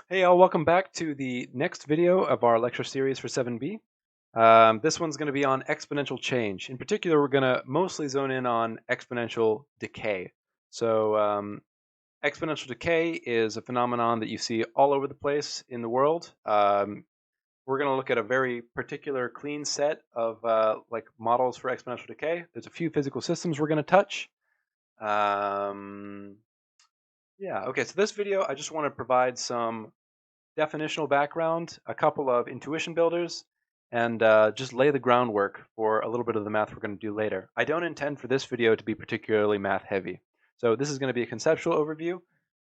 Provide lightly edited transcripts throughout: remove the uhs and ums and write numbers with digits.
Hey all, welcome back to the next video of our lecture series for 7B. This one's going to be on exponential change. In particular, we're going to mostly zone in on exponential decay. So exponential decay is a phenomenon that you see all over the place in the world. We're going to look at a very particular clean set of like models for exponential decay. There's a few physical systems we're going to touch. Yeah, okay, so this video, I just want to provide some definitional background, a couple of intuition builders, and just lay the groundwork for a little bit of the math we're going to do later. I don't intend for this video to be particularly math heavy. So this is going to be a conceptual overview,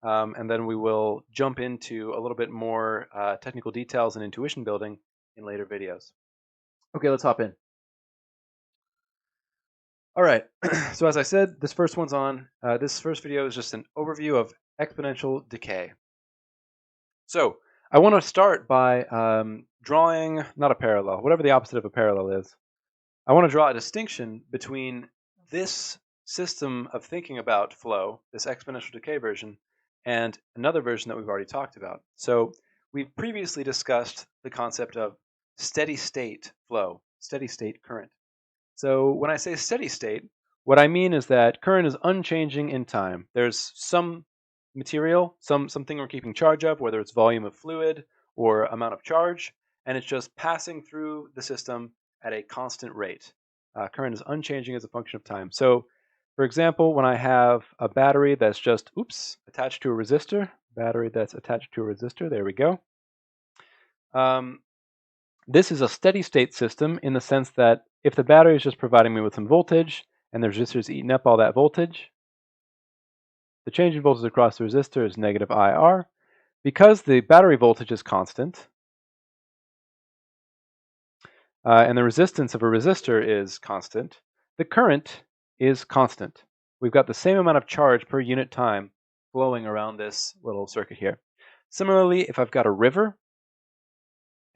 and then we will jump into a little bit more technical details and intuition building in later videos. Okay, let's hop in. All right, so as I said, this first one's on. This first video is just an overview of exponential decay. So I want to start by drawing, not a parallel, whatever the opposite of a parallel is. I want to draw a distinction between this system of thinking about flow, this exponential decay version, and another version that we've already talked about. So we've previously discussed the concept of steady state flow, steady state current. So when I say steady state, what I mean is that current is unchanging in time. There's some material, something we're keeping charge of, whether it's volume of fluid or amount of charge, and it's just passing through the system at a constant rate. Current is unchanging as a function of time. So, for example, when I have a battery that's just, attached to a resistor, battery that's attached to a resistor, there we go. This is a steady state system in the sense that if the battery is just providing me with some voltage and the resistor is eating up all that voltage, the change in voltage across the resistor is negative IR. Because the battery voltage is constant, and the resistance of a resistor is constant, the current is constant. We've got the same amount of charge per unit time flowing around this little circuit here. Similarly, if I've got a river,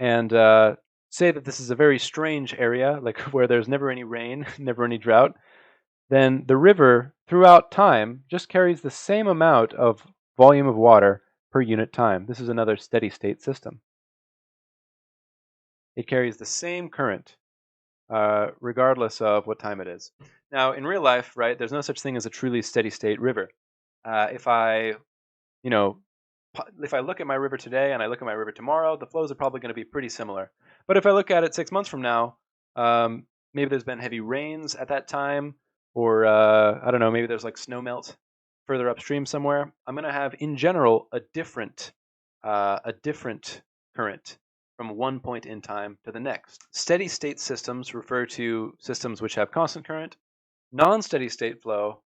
and say that this is a very strange area, like where there's never any rain, never any drought, then the river throughout time just carries the same amount of volume of water per unit time. This is another steady state system. It carries the same current regardless of what time it is. Now, in real life, right, there's no such thing as a truly steady state river. If I, you know, if I look at my river today and I look at my river tomorrow, the flows are probably going to be pretty similar. But if I look at it 6 months from now, maybe there's been heavy rains at that time, or I don't know, maybe there's like snow melt further upstream somewhere. I'm going to have, in general, a different current from one point in time to the next. Steady state systems refer to systems which have constant current. Non-steady state flow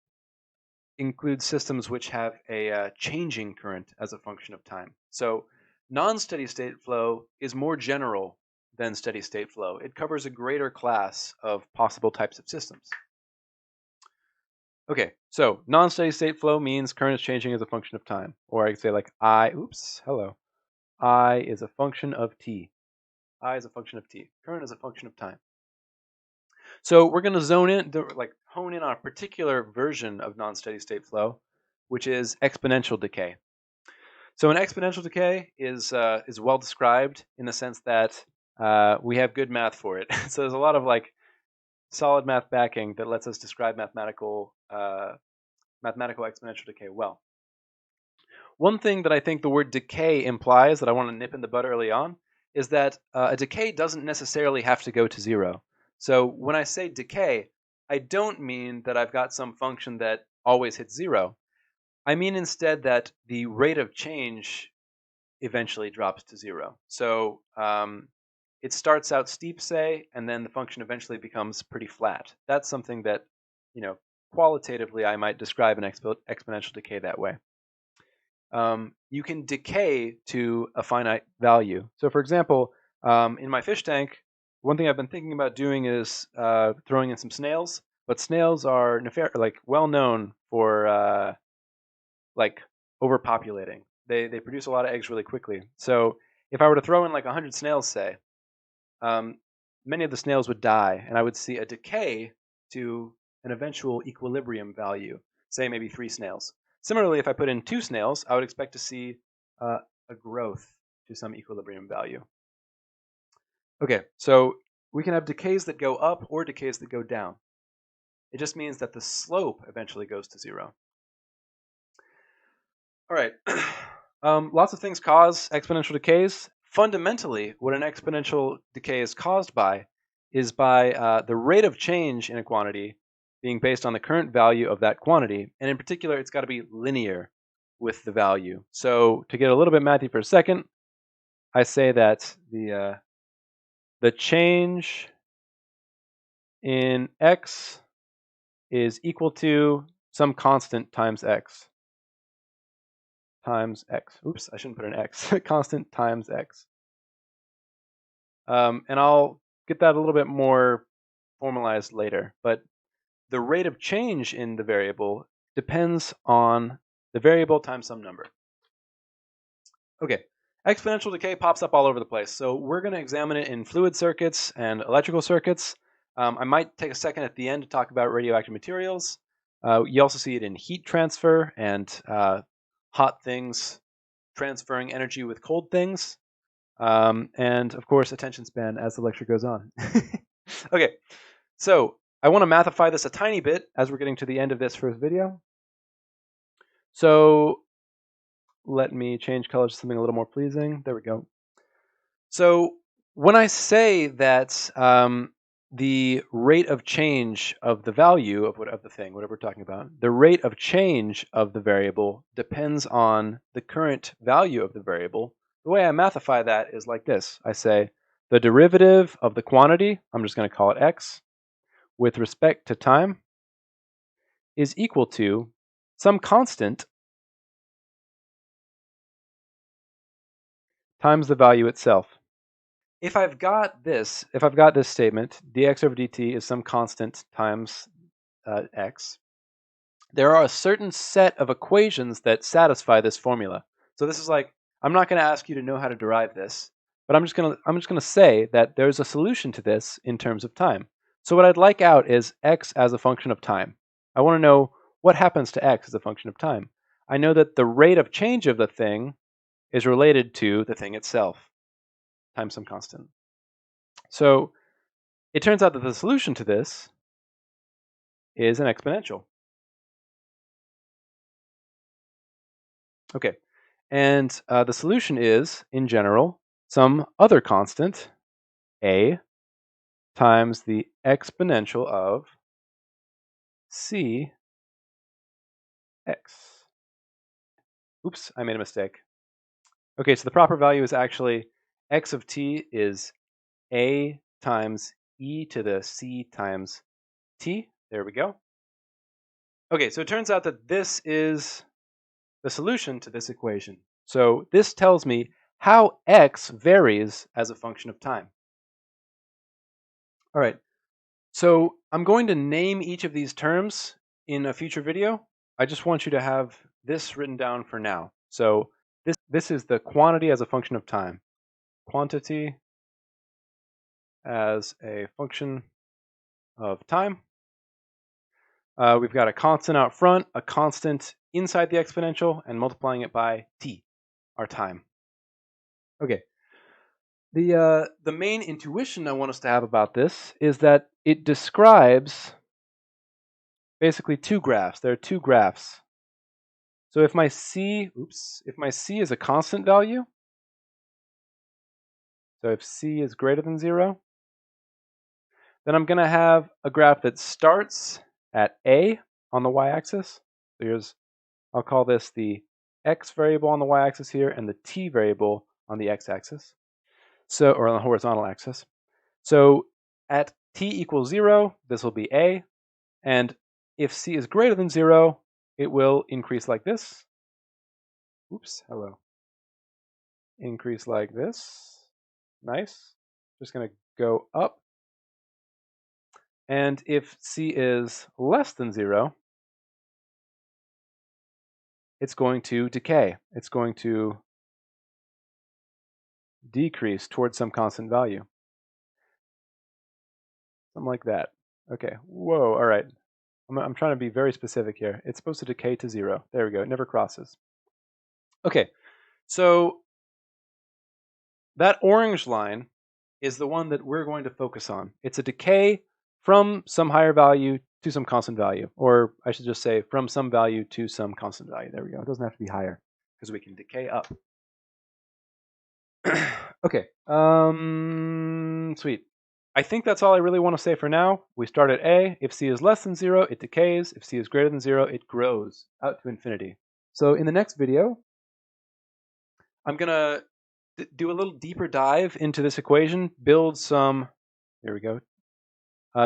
includes systems which have a changing current as a function of time. So non-steady state flow is more general than steady state flow. It covers a greater class of possible types of systems. Okay, so non-steady state flow means current is changing as a function of time. Or I could say like I is a function of t. I is a function of t. Current is a function of time. So we're going to hone in on a particular version of non-steady state flow, which is exponential decay. So an exponential decay is well described in the sense that we have good math for it. So there's a lot of like solid math backing that lets us describe mathematical exponential decay well. One thing that I think the word decay implies that I want to nip in the bud early on is that a decay doesn't necessarily have to go to zero. So when I say decay, I don't mean that I've got some function that always hits zero. I mean instead that the rate of change eventually drops to zero. So it starts out steep, say, and then the function eventually becomes pretty flat. That's something that, qualitatively I might describe an exponential decay that way. You can decay to a finite value. So for example, in my fish tank, one thing I've been thinking about doing is throwing in some snails. But snails are well known for overpopulating. They produce a lot of eggs really quickly. So if I were to throw in like 100 snails, say, many of the snails would die, and I would see a decay to an eventual equilibrium value, say maybe 3 snails. Similarly, if I put in 2 snails, I would expect to see a growth to some equilibrium value. Okay, so we can have decays that go up or decays that go down. It just means that the slope eventually goes to 0. All right. Lots of things cause exponential decays. Fundamentally, what an exponential decay is caused by is by the rate of change in a quantity being based on the current value of that quantity. And in particular, it's got to be linear with the value. So to get a little bit mathy for a second, I say that the change in x is equal to some constant times x. Times x. Oops, I shouldn't put an x. Constant times x. And I'll get that a little bit more formalized later. But the rate of change in the variable depends on the variable times some number. Okay, exponential decay pops up all over the place. So we're going to examine it in fluid circuits and electrical circuits. I might take a second at the end to talk about radioactive materials. You also see it in heat transfer and hot things transferring energy with cold things. And of course, attention span as the lecture goes on. Okay, so I want to mathify this a tiny bit as we're getting to the end of this first video. So let me change colors to something a little more pleasing. There we go. So when I say that the rate of change of the value of the thing, whatever we're talking about, the rate of change of the variable depends on the current value of the variable. The way I mathify that is like this. I say the derivative of the quantity, I'm just going to call it x, with respect to time is equal to some constant times the value itself. If I've got this statement, dx over dt is some constant times x, there are a certain set of equations that satisfy this formula. So this is like, I'm not going to ask you to know how to derive this, but I'm just going to say that there's a solution to this in terms of time. So what I'd like out is x as a function of time. I want to know what happens to x as a function of time. I know that the rate of change of the thing is related to the thing itself times some constant. So it turns out that the solution to this is an exponential. Okay, and the solution is, in general, some other constant, a, times the exponential of c x. Oops, I made a mistake. Okay, so the proper value is actually x of t is a times e to the c times t. There we go. Okay, so it turns out that this is the solution to this equation. So this tells me how x varies as a function of time. All right, so I'm going to name each of these terms in a future video. I just want you to have this written down for now. So this is the quantity as a function of time. Quantity as a function of time. We've got a constant out front, a constant inside the exponential, and multiplying it by t, our time. Okay. The main intuition I want us to have about this is that it describes basically two graphs. There are two graphs. So if my c is a constant value, so if c is greater than 0, then I'm going to have a graph that starts at a on the y-axis. So I'll call this the x variable on the y-axis here and the t variable on the x-axis. So, or on the horizontal axis. So at t equals 0, this will be a, and if c is greater than 0, it will increase like this. Oops, hello. Increase like this. Nice. Just going to go up. And if c is less than 0, it's going to decay. It's going to decrease towards some constant value. Something like that. Okay, whoa, all right. I'm trying to be very specific here. It's supposed to decay to 0. There we go, it never crosses. Okay, so that orange line is the one that we're going to focus on. It's a decay from some higher value to some constant value, or I should just say from some value to some constant value. There we go. It doesn't have to be higher because we can decay up. Okay, sweet. I think that's all I really want to say for now. We start at A. If C is less than 0, it decays. If C is greater than 0, it grows out to infinity. So in the next video, I'm going to do a little deeper dive into this equation, build some, there we go,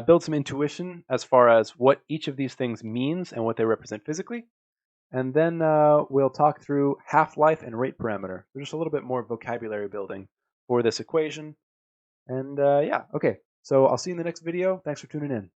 build some intuition as far as what each of these things means and what they represent physically. And then we'll talk through half-life and rate parameter. There's just a little bit more vocabulary building for this equation. And yeah, okay. So I'll see you in the next video. Thanks for tuning in.